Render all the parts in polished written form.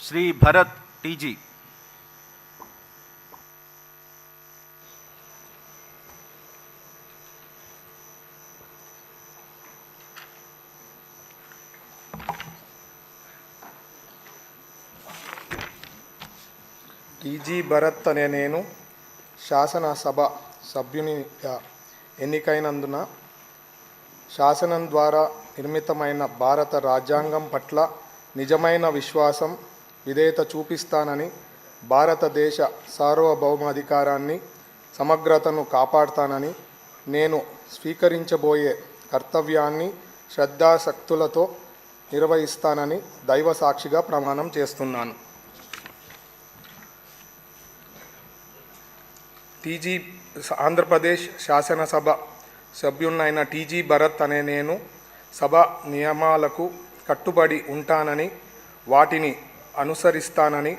Shri Bharat TG. TG Bharat అనే నేను శాసనసభ సభ్యునిగా ఎన్నికైనందున శాసనం ద్వారా నిర్మితమైన భారత రాజ్యాంగం పట్ల నిజమైన విశ్వాసం, విధేయత చూపిస్తానని, భారతదేశ సార్వభౌమాధికారాన్ని, సమగ్రతను కాపాడుతానని, నేను స్వీకరించబోయే కర్తవ్యాన్ని శ్రద్ధాశక్తులతో నిర్వహిస్తానని దైవ సాక్షిగా ప్రమాణం చేస్తున్నాను. ఆంధ్రప్రదేశ్ శాసనసభ సభ్యున్నైన టీజీ భరత్ అనే నేను సభ నియమాలకు కట్టుబడి ఉంటానని, వాటిని అనుసరిస్తానని,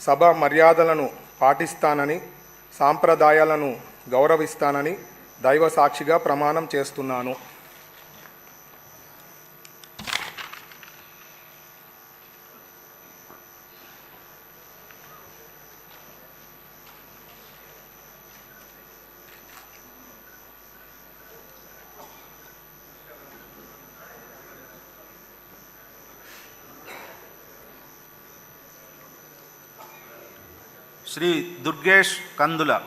సభ మర్యాదలను పాటిస్తానని, సాంప్రదాయాలను గౌరవిస్తానని దైవ సాక్షిగా ప్రమాణం చేస్తున్నాను. श्री दुर्गेश कंदुला।